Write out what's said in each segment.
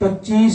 25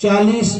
40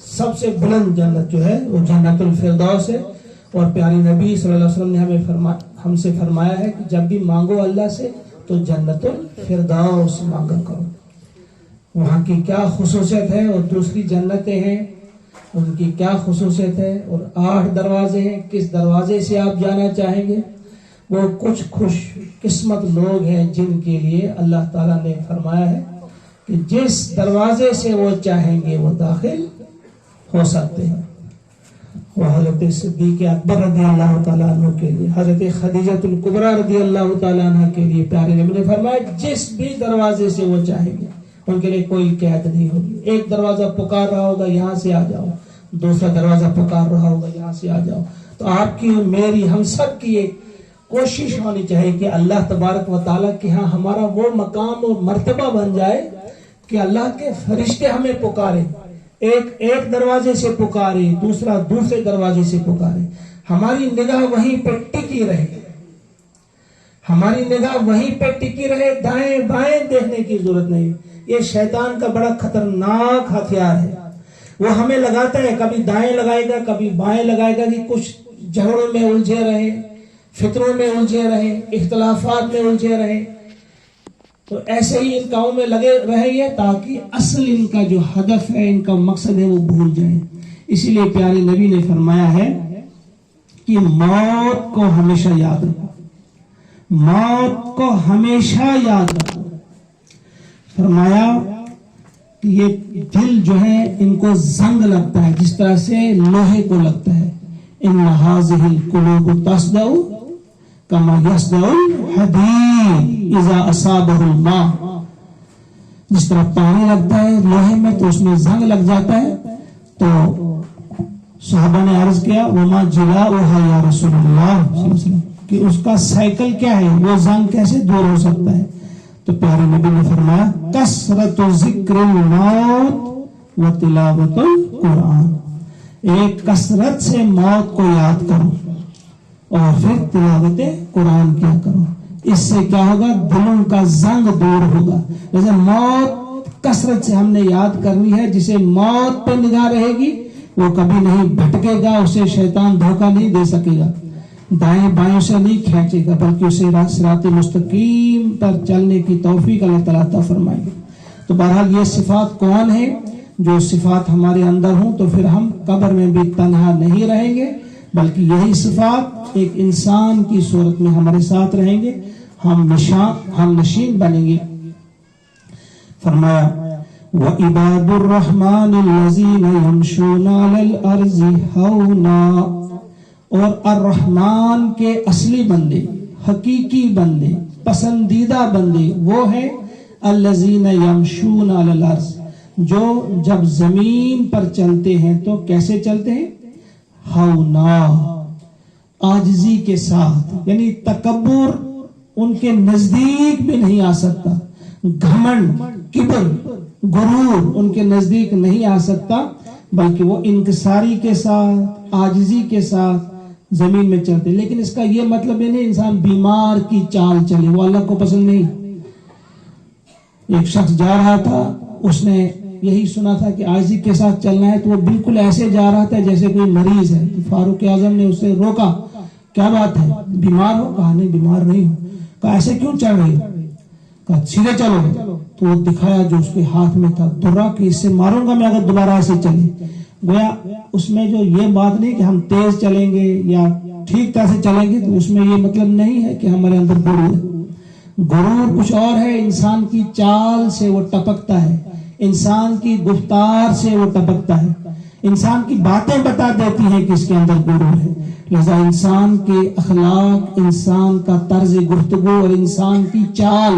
سب سے بلند جنت جو ہے وہ جنت الفردوس ہے. اور پیاری نبی صلی اللہ علیہ وسلم نے ہم سے فرمایا ہے کہ جب بھی مانگو اللہ سے تو جنت الفردوس مانگا کرو. وہاں کی کیا خصوصیت ہے اور دوسری جنتیں ہیں ان کی کیا خصوصیت ہے اور 8 دروازے ہیں، کس دروازے سے آپ جانا چاہیں گے. وہ کچھ خوش قسمت لوگ ہیں جن کے لیے اللہ تعالیٰ نے فرمایا ہے کہ جس دروازے سے وہ چاہیں گے وہ داخل ہو سکتے ہیں. وہ حضرت صدیق اکبر رضی اللہ تعالیٰ عنہ کے لیے، حضرت خدیجہ الکبریٰ رضی اللہ تعالیٰ عنہ کے لیے پیارے نبی نے فرمایا جس بھی دروازے سے وہ چاہیں گے ان کے لیے کوئی قید نہیں ہوگی. ایک دروازہ پکار رہا ہوگا یہاں سے آ جاؤ، دوسرا دروازہ پکار رہا ہوگا یہاں سے آ جاؤ. تو آپ کی میری ہم سب کی یہ کوشش ہونی چاہیے کہ اللہ تبارک و تعالیٰ کے ہاں ہمارا وہ مقام اور مرتبہ بن جائے کہ اللہ کے فرشتے ہمیں پکارے، ایک دروازے سے پکارے، دوسرا دوسرے دروازے سے پکارے. ہماری نگاہ وہیں پہ ٹکی رہے، ہماری نگاہ وہیں پہ ٹکی رہے، دائیں بائیں دیکھنے کی ضرورت نہیں. یہ شیطان کا بڑا خطرناک ہتھیار ہے. وہ ہمیں لگاتا ہے، کبھی دائیں لگائے گا کبھی بائیں لگائے گا کہ کچھ جھگڑوں میں الجھے رہے، فطروں میں الجھے رہے، اختلافات میں الجھے رہے. تو ایسے ہی ان کاموں میں لگے رہے تاکہ اصل ان کا جو ہدف ہے، ان کا مقصد ہے، وہ بھول جائیں. اسی لیے پیارے نبی نے فرمایا ہے کہ موت کو ہمیشہ یاد رکھو، موت کو ہمیشہ یاد رکھو. فرمایا کہ یہ دل جو ہے ان کو زنگ لگتا ہے جس طرح سے لوہے کو لگتا ہے. ان هذه القلوب تصدع كما يصدع الحديد اذا اصابه الماء. جس طرح پانی لگتا ہے لوہے میں تو اس میں زنگ لگ جاتا ہے. تو صحابہ نے عرض کیا وما جلاؤها یا رسول اللہ صلی اللہ علیہ وسلم کہ اس کا سائیکل کیا ہے، وہ زنگ کیسے دور ہو سکتا ہے. تو پیارے نبی نے فرمایا کثرت ذکر الموت و تلاوت القرآن. ایک کثرت سے موت کو یاد کرو اور پھر تلاوت قرآن کیا کرو. اس سے کیا ہوگا، دلوں کا زنگ دور ہوگا. جیسے موت کثرت سے ہم نے یاد کرنی ہے، جسے موت پہ نگاہ رہے گی وہ کبھی نہیں بھٹکے گا، اسے شیطان دھوکہ نہیں دے سکے گا، دائیں بائیں سے نہیں کھینچے گا، بلکہ اسے صراط مستقیم پر چلنے کی توفیق اللہ تعالیٰ عطا فرمائے گا. تو بہرحال یہ صفات کون ہیں؟ جو صفات ہمارے اندر ہوں تو پھر ہم قبر میں بھی تنہا نہیں رہیں گے، بلکہ یہی صفات ایک انسان کی صورت میں ہمارے ساتھ رہیں گے، ہم نشین بنیں گے. فرمایا وَعِبَادُ الرَّحْمَنِ الَّذِينَ يَمْشُونَ عَلَى الْأَرْضِ هَوْنًا. اور الرحمن کے اصلی بندے، حقیقی بندے، پسندیدہ بندے وہ ہیں الَّذِينَ يَمْشُونَ عَلَى الْأَرْضِ، جو جب زمین پر چلتے ہیں تو کیسے چلتے ہیں؟ ہونا، عاجزی کے ساتھ. یعنی تکبر ان کے نزدیک بھی نہیں آ سکتا، گھمنڈ، کبر، غرور ان کے نزدیک نہیں آ سکتا، بلکہ وہ انکساری کے ساتھ، عاجزی کے ساتھ زمین میں چلتے. لیکن اس کا یہ مطلب ہے نہیں انسان بیمار کی چال چلے، وہ اللہ کو پسند نہیں. ایک شخص جا رہا تھا، اس نے یہی سنا تھا کہ عاجزی کے ساتھ چلنا ہے، تو وہ بالکل ایسے جا رہا تھا جیسے کوئی مریض ہے. تو فاروق اعظم نے اسے روکا، کیا بات ہے، بیمار ہو؟ کہا نہیں بیمار نہیں ہو. کہا ایسے کیوں چل رہے؟ کہا سیدھے چلو. تو وہ دکھایا جو اس کے ہاتھ میں تھا درہ، کہ اس سے ماروں گا میں اگر دوبارہ ایسے چلے. گویا اس میں جو یہ بات نہیں کہ ہم تیز چلیں گے یا ٹھیک طرح سے چلیں گے، تو اس میں یہ مطلب نہیں ہے کہ ہمارے اندر غرور ہے. غرور کچھ اور ہے، انسان کی چال سے وہ ٹپکتا ہے، انسان کی گفتار سے وہ ٹپکتا ہے، انسان کی باتیں بتا دیتی ہیں کہ اس کے اندر غرور ہے. لہذا انسان کے اخلاق، انسان کا طرز گفتگو اور انسان کی چال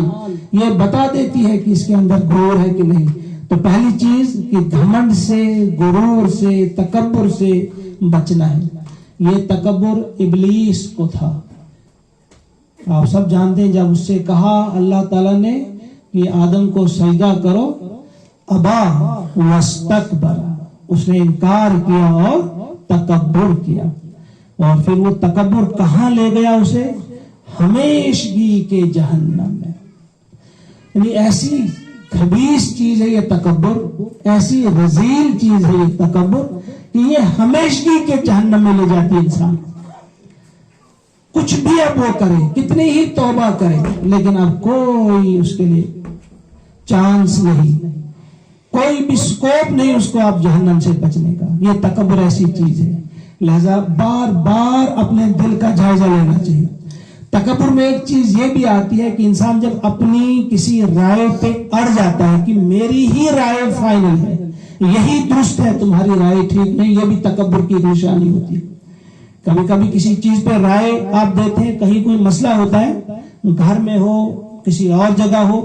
یہ بتا دیتی ہے کہ اس کے اندر غرور ہے کہ نہیں. تو پہلی چیز کہ گھمنڈ سے، غرور سے، تکبر سے بچنا ہے. یہ تکبر ابلیس کو تھا. آپ سب جانتے ہیں جب اس سے کہا اللہ تعالیٰ نے کہ آدم کو سجدہ کرو، ابا واستکبر، اس نے انکار کیا اور تکبر کیا. اور پھر وہ تکبر کہاں لے گیا اسے؟ ہمیشگی کے جہنم میں. یعنی ایسی خبیث چیز ہے یہ تکبر، ایسی رذیل چیز ہے یہ تکبر کہ یہ ہمیشگی کے جہنم میں لے جاتی ہے انسان۔ کچھ بھی اب وہ کرے، کتنی ہی توبہ کرے، لیکن اب کوئی اس کے لیے چانس نہیں، کوئی بھی سکوپ نہیں اس کو اب جہنم سے بچنے کا۔ یہ تکبر ایسی چیز ہے، لہذا بار بار اپنے دل کا جائزہ لینا چاہیے۔ تکبر میں ایک چیز یہ بھی آتی ہے کہ انسان جب اپنی کسی رائے پہ اڑ جاتا ہے کہ میری ہی رائے فائنل ہے، یہی درست ہے، تمہاری رائے ٹھیک نہیں، یہ بھی تکبر کی نشانی ہوتی ہے۔ کبھی کبھی کسی چیز پہ رائے آپ دیتے ہیں، کہیں کوئی مسئلہ ہوتا ہے، گھر میں ہو کسی اور جگہ ہو،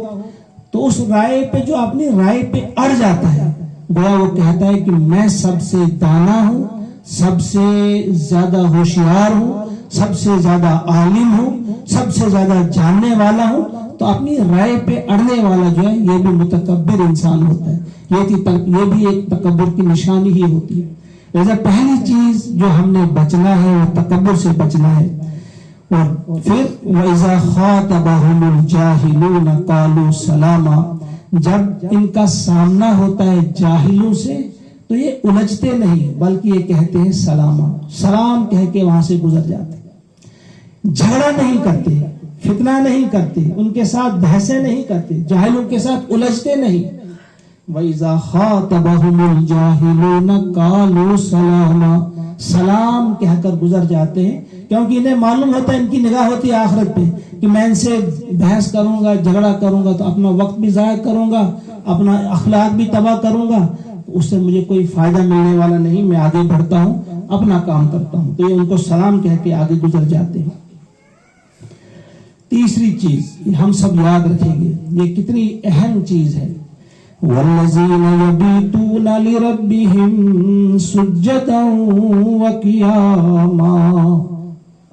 تو اس رائے پہ جو اپنی رائے پہ اڑ جاتا ہے، گویا وہ کہتا ہے کہ میں سب سے دانا ہوں، سب سے زیادہ ہوشیار ہوں، سب سے زیادہ عالم ہوں، سب سے زیادہ جاننے والا ہوں۔ تو اپنی رائے پہ اڑنے والا جو ہے یہ بھی متکبر انسان ہوتا ہے، یہ بھی ایک تکبر کی نشانی ہی ہوتی ہے۔ لہذا پہلی چیز جو ہم نے بچنا ہے وہ تکبر سے بچنا ہے۔ اور پھر وَإِذَا خَاطَبَهُمُ الْجَاهِلُونَ قَالُوا سَلَامًا، جب ان کا سامنا ہوتا ہے جاہلوں سے تو یہ الجھتے نہیں بلکہ یہ کہتے ہیں سلاما، سلام کہہ کے وہاں سے گزر جاتے ہیں۔ جھگڑا نہیں کرتے، فتنہ نہیں کرتے، ان کے ساتھ بحثیں نہیں کرتے، جاہلوں کے ساتھ الجھتے نہیں۔ وَإِذَا خَاطَبَهُمُ الْجَاهِلُونَ قَالُوا سَلَامًا، سلام کہہ کر گزر جاتے ہیں، کیونکہ انہیں معلوم ہوتا ہے، ان کی نگاہ ہوتی ہے آخرت پہ کہ میں ان سے بحث کروں گا، جھگڑا کروں گا تو اپنا وقت بھی ضائع کروں گا، اپنا اخلاق بھی تباہ کروں گا، اس سے مجھے کوئی فائدہ ملنے والا نہیں، میں آگے بڑھتا ہوں، اپنا کام کرتا ہوں۔ تو یہ ان کو سلام کہہ کے آگے گزر جاتے ہیں۔ تیسری چیز ہم سب یاد رکھیں گے، یہ کتنی اہم چیز ہے، وَالَّذِينَ يَبِيتُونَ لِرَبِّهِمْ سُجَّدًا وَقِيَامًا۔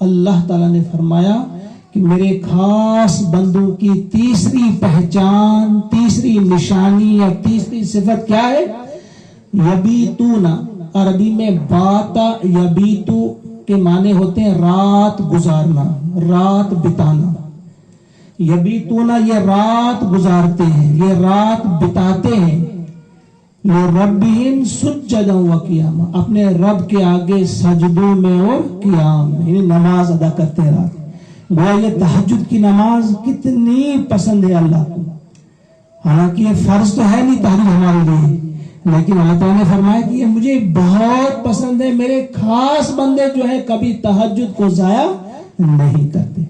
اللہ تعالیٰ نے فرمایا کہ میرے خاص بندوں کی تیسری پہچان، تیسری نشانی یا تیسری صفت کیا ہے؟ یبیتون، عربی میں باتا یبیتو کے معنی ہوتے ہیں رات گزارنا، رات بتانا۔ یبیتون یہ رات گزارتے ہیں، یہ رات بتاتے ہیں، لربہم سجدا وقیاما، اپنے رب کے آگے سجدوں میں اور قیام میں، یعنی نماز ادا کرتے ہیں رات۔ گویا یہ تہجد کی نماز کتنی پسند ہے اللہ کو، حالانکہ یہ فرض تو ہے نہیں تہجد ہمارے لیے، لیکن اللہ تعالیٰ نے فرمایا کہ یہ مجھے بہت پسند ہے، میرے خاص بندے جو ہیں کبھی تہجد کو ضائع نہیں کرتے۔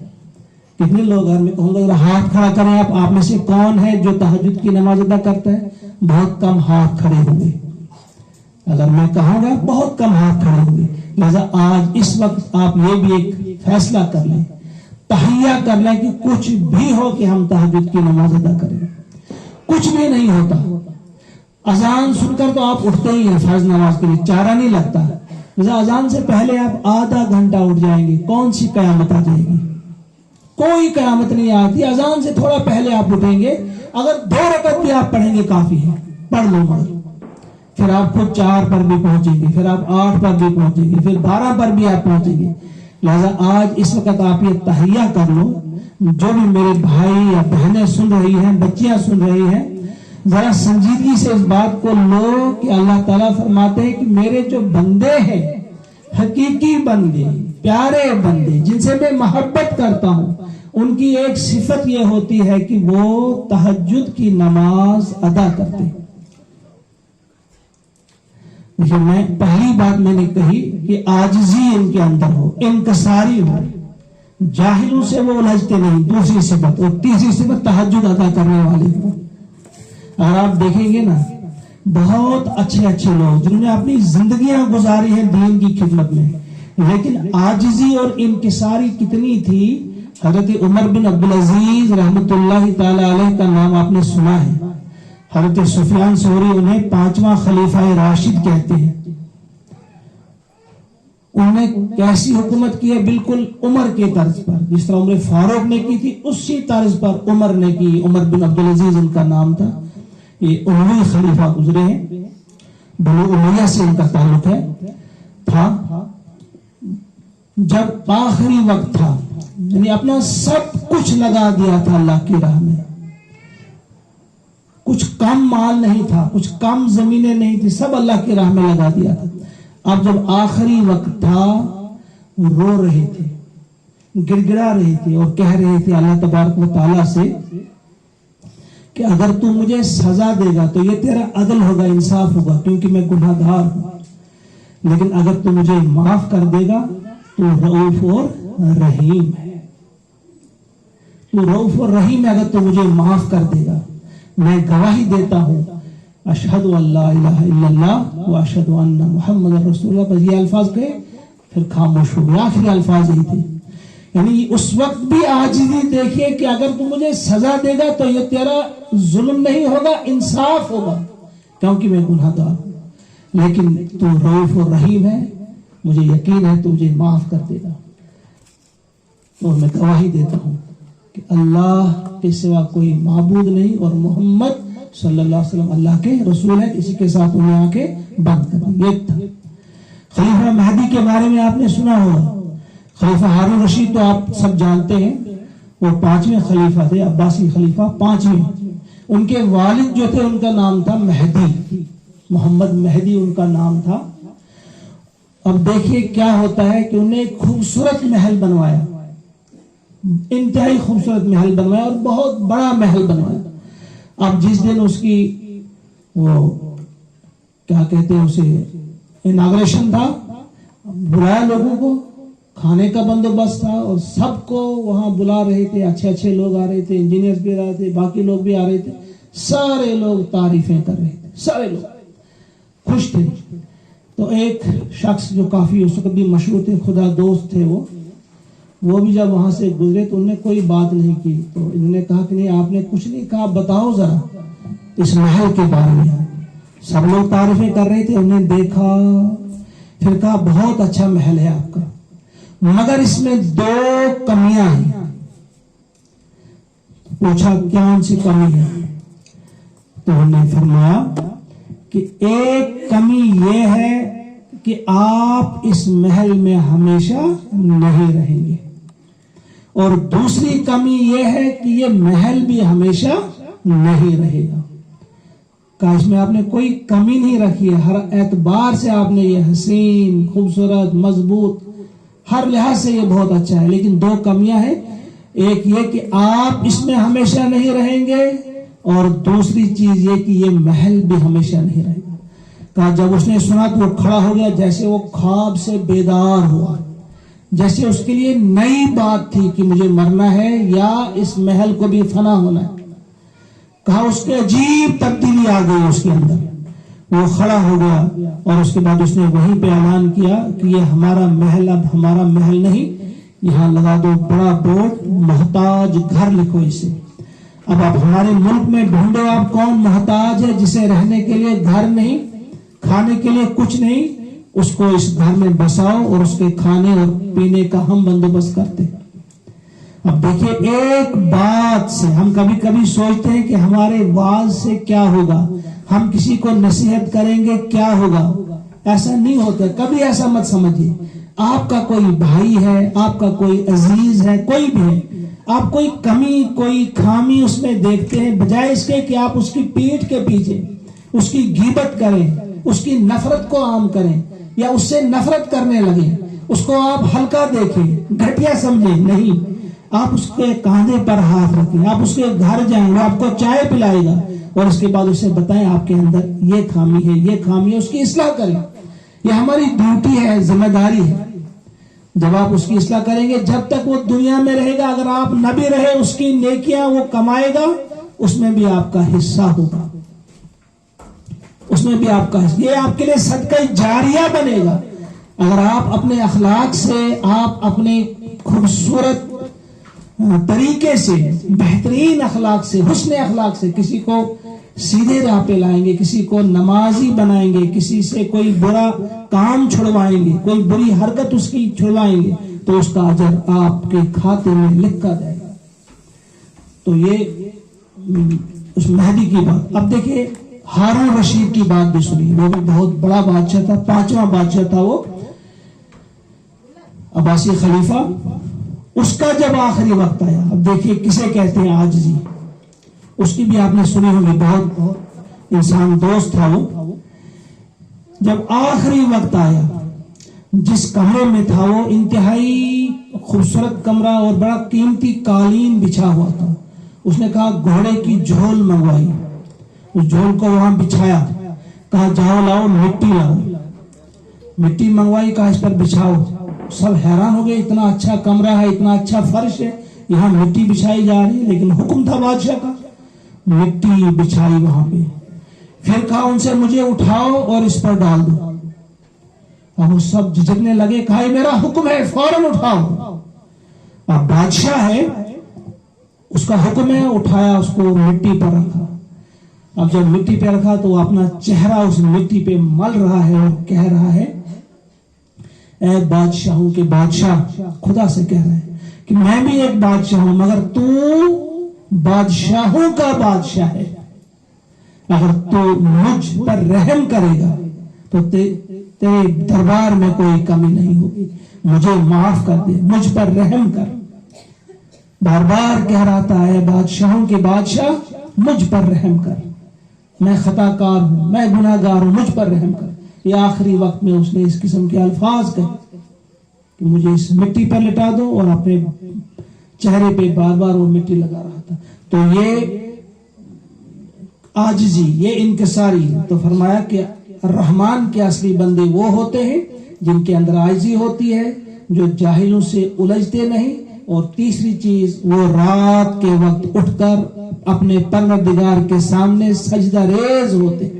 کتنے لوگ گھر میں کہوں گا ہاتھ کھڑا کریں آپ میں سے کون ہے جو تہجد کی نماز ادا کرتا ہے؟ بہت کم ہاتھ کھڑے ہوں گے، اگر میں کہوں گا بہت کم ہاتھ کھڑے ہوں گے۔ لہذا آج اس وقت آپ یہ بھی ایک فیصلہ کر لیں، تہیہ کر لیں کہ کچھ بھی ہو کہ ہم تہجد کی نماز ادا کریں۔ کچھ بھی نہیں ہوتا، اذان سن کر تو آپ اٹھتے ہی ہیں فرض نماز کے لیے، چارہ نہیں لگتا، لہذا اذان سے پہلے آپ آدھا گھنٹہ اٹھ جائیں گے، کون سی قیامت آ جائے گی؟ کوئی قیامت نہیں آتی۔ اذان سے تھوڑا پہلے آپ اٹھیں گے، اگر 2 رکعت بھی آپ پڑھیں گے کافی ہے، پڑھ لو مگر، پھر آپ خود 4 پر بھی پہنچیں گے، پھر آپ 8 پر بھی پہنچیں گے، پھر 12 پر بھی آپ پہنچیں گے۔ لہذا آج اس وقت آپ یہ تہیہ کر لو، جو بھی میرے بھائی یا بہنیں سن رہی ہیں، بچیاں سن رہی ہیں، ذرا سنجیدگی سے اس بات کو لو کہ اللہ تعالیٰ فرماتے ہیں کہ میرے جو بندے ہیں، حقیقی بندے، پیارے بندے جن سے میں محبت کرتا ہوں، ان کی ایک صفت یہ ہوتی ہے کہ وہ تہجد کی نماز ادا کرتے ہیں۔ میں پہلی بات میں نے کہی کہ عاجزی ان کے اندر ہو، انکساری ہو، جاہلوں سے وہ الجھتے نہیں، دوسری صفت، اور تیسری صفت تہجد ادا کرنے والے ہو۔ اور آپ دیکھیں گے نا بہت اچھے اچھے لوگ جنہوں نے اپنی زندگیاں گزاری ہیں دین کی خدمت میں، لیکن عاجزی اور انکساری کتنی تھی۔ حضرت عمر بن عبدالعزیز رحمۃ اللہ تعالی علیہ کا نام آپ نے سنا ہے، حضرت سفیان ثوری انہیں 5واں خلیفہ راشد کہتے ہیں۔ انہوں نے کیسی حکومت کی ہے؟ بالکل عمر کے طرز پر، جس طرح عمر فاروق نے کی تھی اسی طرز پر عمر نے کی۔ عمر بن عبدالعزیز ان کا نام تھا، یہ اموی خلیفہ گزرے ہیں، بنو امیہ سے ان کا تعلق ہے تھا۔ جب آخری وقت تھا، یعنی اپنا سب کچھ لگا دیا تھا اللہ کی راہ میں، کچھ کم مال نہیں تھا، کچھ کم زمینیں نہیں تھی، سب اللہ کی راہ میں لگا دیا تھا. اب جب آخری وقت تھا وہ رو رہے تھے، گڑ گڑا رہے تھے اور کہہ رہے تھے اللہ تبارک و تعالیٰ سے کہ اگر تو مجھے سزا دے گا تو یہ تیرا عدل ہوگا، انصاف ہوگا، کیونکہ میں گناہ گار ہوں، لیکن اگر تو مجھے معاف کر دے گا تو رؤوف اور رحیم ہے. تو رؤوف اور رحیم ہے، اگر تو مجھے معاف کر دے گا. میں گواہی دیتا ہوں اشہد ان لا الہ الا اللہ و اشہد ان محمد رسول اللہ. بس یہ الفاظ کہے پھر خاموش ہو گئے. آخری الفاظ یہی تھے. یعنی اس وقت بھی عاجزی دیکھیے کہ اگر تو مجھے سزا دے گا تو یہ تیرا ظلم نہیں ہوگا، انصاف ہوگا، کیونکہ میں گناہ گار ہوں، لیکن تو رؤوف اور رحیم ہے، مجھے یقین ہے تو مجھے معاف کر دے گا. اور میں گواہی دیتا ہوں کہ اللہ کے سوا کوئی معبود نہیں اور محمد صلی اللہ علیہ وسلم اللہ کے رسول ہے. کسی کے ساتھ انہیں آنکھیں بند کر دی. ایک تھا. خلیفہ مہدی کے بارے میں آپ نے سنا ہوگا. خلیفہ ہارون رشید تو آپ سب جانتے ہیں، وہ 5ویں خلیفہ تھے، عباسی خلیفہ 5ویں. ان کے والد جو تھے ان کا نام تھا مہدی، محمد مہدی ان کا نام تھا. اب دیکھیے کیا ہوتا ہے کہ انہیں ایک خوبصورت محل بنوایا، انتہائی خوبصورت محل بنوایا اور بہت بڑا محل بنوایا. اب جس دن اس کی وہ کیا کہتے ہیں اسے اناگریشن تھا، بلایا لوگوں کو، کھانے کا بندوبست تھا اور سب کو وہاں بلا رہے تھے. اچھے اچھے لوگ آ رہے تھے، انجینئرز بھی آ رہے تھے، باقی لوگ بھی آ رہے تھے. سارے لوگ تعریفیں کر رہے تھے، سارے لوگ خوش تھے. تو ایک شخص جو کافی اس وقت بھی مشہور تھے، خدا دوست تھے، وہ بھی جب وہاں سے گزرے تو انہوں نے کوئی بات نہیں کی. تو انہوں نے کہا کہ نہیں آپ نے کچھ نہیں کہا، بتاؤ ذرا اس محل کے بارے میں. سب لوگ تعریفیں کر رہے تھے. انہوں نے دیکھا، پھر کہا بہت اچھا محل ہے آپ کا، مگر اس میں 2 کمیاں ہیں. پوچھا کون سی کمی ہے؟ تو انہوں نے فرمایا کہ ایک کمی یہ ہے کہ آپ اس محل میں ہمیشہ نہیں رہیں گے، اور دوسری کمی یہ ہے کہ یہ محل بھی ہمیشہ نہیں رہے گا. کاش میں آپ نے کوئی کمی نہیں رکھی ہے، ہر اعتبار سے آپ نے یہ حسین، خوبصورت، مضبوط، ہر لحاظ سے یہ بہت اچھا ہے، لیکن 2 کمیاں ہیں. ایک یہ کہ آپ اس میں ہمیشہ نہیں رہیں گے، اور دوسری چیز یہ کہ یہ محل بھی ہمیشہ نہیں رہے گا. کہا جب اس نے سنا تو وہ کھڑا ہو گیا، جیسے وہ خواب سے بیدار ہوا، جیسے اس کے لیے نئی بات تھی کہ مجھے مرنا ہے یا اس محل کو بھی فنا ہونا ہے. کہا اس کے عجیب تبدیلی آ گئی اس کے اندر. وہ کھڑا ہو گیا اور اس کے بعد اس نے وہیں پہ اعلان کیا کہ یہ ہمارا محل اب ہمارا محل نہیں، یہاں لگا دو بڑا بورڈ، محتاج گھر لکھو اسے. اب آپ ہمارے ملک میں ڈھونڈو آپ کون محتاج ہے جسے رہنے کے لیے گھر نہیں، کھانے کے لیے کچھ نہیں، اس کو اس گھر میں بساؤ اور اس کے کھانے اور پینے کا ہم بندوبست کرتے. اب دیکھیے ایک بات سے ہم کبھی کبھی سوچتے ہیں کہ ہمارے واعظ سے کیا ہوگا، ہم کسی کو نصیحت کریں گے کیا ہوگا. ایسا نہیں ہوتا. کبھی ایسا مت سمجھیے. آپ کا کوئی بھائی ہے، آپ کا کوئی عزیز ہے، کوئی بھی ہے، آپ کوئی کمی کوئی خامی اس میں دیکھتے ہیں، بجائے اس کے کہ آپ اس کی پیٹھ کے پیچھے اس کی غیبت کریں، اس کی نفرت کو عام کریں یا اس سے نفرت کرنے لگیں، اس کو آپ ہلکا دیکھیں، گھٹیا سمجھیں. نہیں، آپ اس کے کاندھے پر ہاتھ رکھیں، آپ اس کے گھر جائیں، وہ آپ کو چائے پلائے گا اور اس کے بعد اسے بتائیں آپ کے اندر یہ خامی ہے، یہ خامی ہے، اس کی اصلاح کریں. یہ ہماری ڈیوٹی ہے، ذمہ داری ہے. جب آپ اس کی اصلاح کریں گے، جب تک وہ دنیا میں رہے گا، اگر آپ نہ بھی رہے، اس کی نیکیاں وہ کمائے گا، اس میں بھی آپ کا حصہ ہوگا، اس میں بھی آپ کا حصہ. یہ آپ کے لیے صدقہ جاریہ بنے گا. اگر آپ اپنے اخلاق سے، آپ اپنے خوبصورت طریقے سے، بہترین اخلاق سے، حسن اخلاق سے کسی کو سیدھے راہ پہ لائیں گے، کسی کو نمازی بنائیں گے، کسی سے کوئی برا کام چھڑوائیں گے، کوئی بری حرکت اس کی چھڑوائیں گے، تو اس کا اجر آپ کے کھاتے میں لکھا جائے گا. تو یہ اس مہدی کی بات. اب دیکھیے ہارون رشید کی بات بھی سنی. وہ بھی بہت بڑا بادشاہ تھا، 5واں بادشاہ تھا وہ، عباسی خلیفہ. اس کا جب آخری وقت آیا، اب دیکھیے کسے کہتے ہیں عاجزی. اس کی بھی آپ نے سنی ہوگی، بہت انسان دوست تھا وہ. جب آخری وقت آیا، جس کمرے میں تھا وہ انتہائی خوبصورت کمرہ اور بڑا قیمتی قالین بچھا ہوا تھا. اس نے کہا گھوڑے کی جھول منگوائی، اس جھول کو وہاں بچھایا، کہا جاؤ لاؤ مٹی لاؤ، مٹی منگوائی، کہا اس پر بچھاؤ. سب حیران ہو گئے، اتنا اچھا کمرہ ہے، اتنا اچھا فرش ہے، یہاں مٹی بچھائی جا رہی ہے. لیکن حکم تھا بادشاہ کا، مٹی بچھائی وہاں پہ. پھر کہا ان سے مجھے اٹھاؤ اور اس پر ڈال دو. اب وہ سب جھجکنے لگے، کہا یہ میرا حکم ہے، فوراً اٹھاؤ. اب بادشاہ ہے، اس کا حکم ہے، اٹھایا، اس کو مٹی پر رکھا. اب جب مٹی پہ رکھا تو وہ اپنا چہرہ اس مٹی پہ مل رہا ہے اور کہہ رہا ہے اے بادشاہوں کے بادشاہ، خدا سے کہہ رہا ہے کہ میں بھی ایک بادشاہ ہوں مگر تو بادشاہوں کا بادشاہ ہے. اگر تو مجھ پر رحم کرے گا تو تیرے دربار میں کوئی کمی نہیں ہوگی. مجھے معاف کر دے، مجھ پر رحم کر. بار بار کہہ رہا تھا اے بادشاہوں کے بادشاہ مجھ پر رحم کر، میں خطا کار ہوں، میں گناہ گار ہوں، مجھ پر رحم کر. یہ آخری وقت میں اس نے اس قسم کے الفاظ کہے کہ مجھے اس مٹی پر لٹا دو، اور اپنے چہرے پہ بار بار وہ مٹی لگا رہا تھا. تو یہ عاجزی، یہ انکساری. تو فرمایا کہ الرحمن کے اصلی بندے وہ ہوتے ہیں جن کے اندر عاجزی ہوتی ہے، جو جاہلوں سے الجھتے نہیں. اور تیسری چیز، وہ رات کے وقت اٹھ کر اپنے پروردگار کے سامنے سجدہ ریز ہوتے ہیں.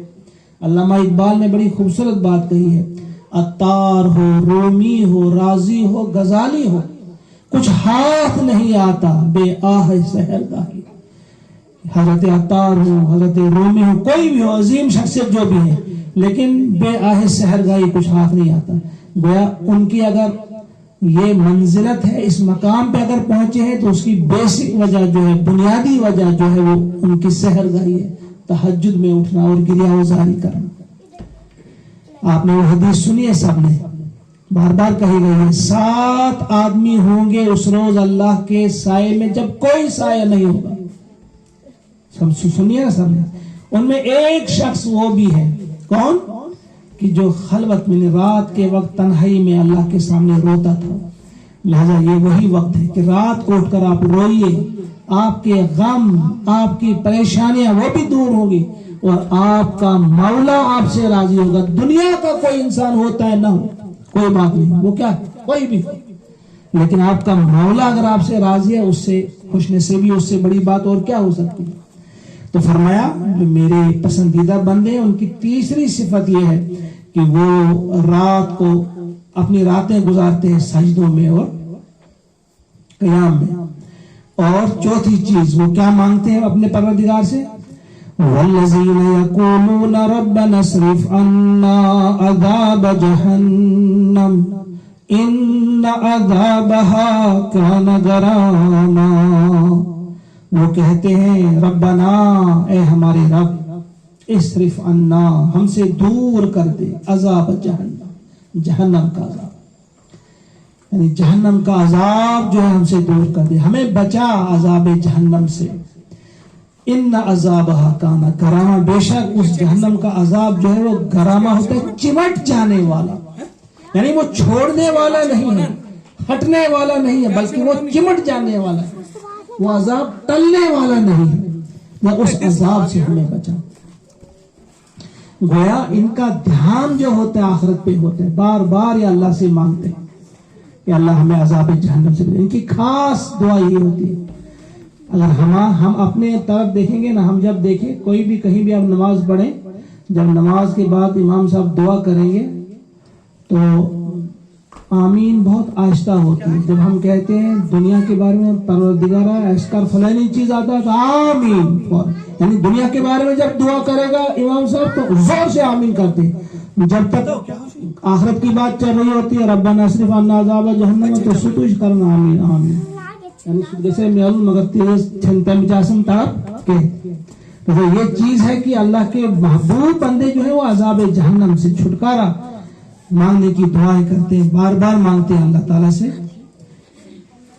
علامہ اقبال نے بڑی خوبصورت بات کہی ہے، عطار ہو، رومی ہو، رازی ہو، غزالی ہو، کچھ ہاتھ نہیں آتا بے آہ سحر گاہی. حضرت عطار ہو، حضرت رومی ہو، کوئی بھی ہو، عظیم شخصیت جو بھی ہے، لیکن بے آہ سحر گاہی کچھ ہاتھ نہیں آتا. گویا ان کی اگر یہ منزلت ہے، اس مقام پہ اگر پہنچے ہیں تو اس کی بیسک وجہ جو ہے، بنیادی وجہ جو ہے، وہ ان کی سحر گاہی ہے، تہجد میں اٹھنا اور گریہ وزاری کرنا. آپ نے وہ حدیث سنی ہے، سب نے بار بار کہی گئی ہے، 7 آدمی ہوں گے اس روز اللہ کے سائے میں جب کوئی سایہ نہیں ہوگا. سب سنیے نا سب نے. ان میں ایک شخص وہ بھی ہے، کون؟ کہ جو خلوت میں رات کے وقت تنہائی میں اللہ کے سامنے روتا تھا. لہذا یہ وہی وقت ہے کہ رات کو اٹھ کر آپ روئیے، آپ کے غم، آپ کی پریشانیاں وہ بھی دور ہوگی، اور آپ کا مولا آپ سے راضی ہوگا. دنیا کا کوئی انسان ہوتا ہے نہ ہو، کوئی بات نہیں، وہ کیا کوئی بھی، لیکن آپ کا مولا اگر آپ سے راضی ہے، اس سے خوش نصیبی، اس سے بڑی بات اور کیا ہو سکتی ہے. تو فرمایا جو میرے پسندیدہ بندے ہیں ان کی تیسری صفت یہ ہے کہ وہ رات کو اپنی راتیں گزارتے ہیں سجدوں میں اور قیام میں. اور چوتھی چیز وہ کیا مانگتے ہیں اپنے پروردگار سے؟ وَالَّذِينَ يَقُولُونَ رَبَّنَا اصْرِفْ عَنَّا عَذَابَ جَهَنَّمَ إِنَّ عَذَابَهَا كَانَ غَرَامًا. وہ کہتے ہیں ربنا، اے ہمارے رب، اصرف عنا، ہم سے دور کر دے، عذاب جہنم، جہنم کا عذاب، یعنی جہنم کا عذاب جو ہے ہم سے دور کر دے، ہمیں بچا عذاب جہنم سے. ان عذابها کان غراما، بے شک اس جہنم کا عذاب جو ہے وہ غراما ہوتا ہے، چمٹ جانے والا، یعنی وہ چھوڑنے والا نہیں ہے، ہٹنے والا نہیں ہے، بلکہ وہ چمٹ جانے والا ہے، وہ عذاب ٹلنے والا نہیں ہے. یا اس عذاب سے ہمیں بچا. گویا ان کا دھیان جو ہوتا ہے آخرت پہ ہوتا ہے، بار بار یہ اللہ سے مانگتے ہیں کہ اللہ ہمیں عذاب جہنم سے بچائے. ان کی خاص دعا یہ ہوتی ہے. اگر ہم اپنے طرف دیکھیں گے نا، ہم جب دیکھیں کوئی بھی کہیں بھی آپ نماز پڑھیں، جب نماز کے بعد امام صاحب دعا کریں گے تو آمین بہت آہستہ ہوتی ہے. جب ہم کہتے ہیں دنیا کے بارے میں پروردگارا ایس کر فلانی چیز آتا ہے تو آمین، یعنی دنیا کے بارے میں جب دعا کرے گا امام صاحب تو زور سے آمین کرتے ہیں. جب تک آخرت کی بات چل رہی ہوتی ہے ربنا اصرف عنا عذاب جہنم تو ستوش کرنا آمین آمین، یعنی جیسے میل مگر تیز چھنتے مجاسم طرف کے. تو یہ چیز ہے کہ اللہ کے محبوب بندے جو ہے وہ عذاب جہنم سے چھٹکارا مانگنے کی دعائیں کرتے ہیں، بار بار مانگتے ہیں اللہ تعالیٰ سے.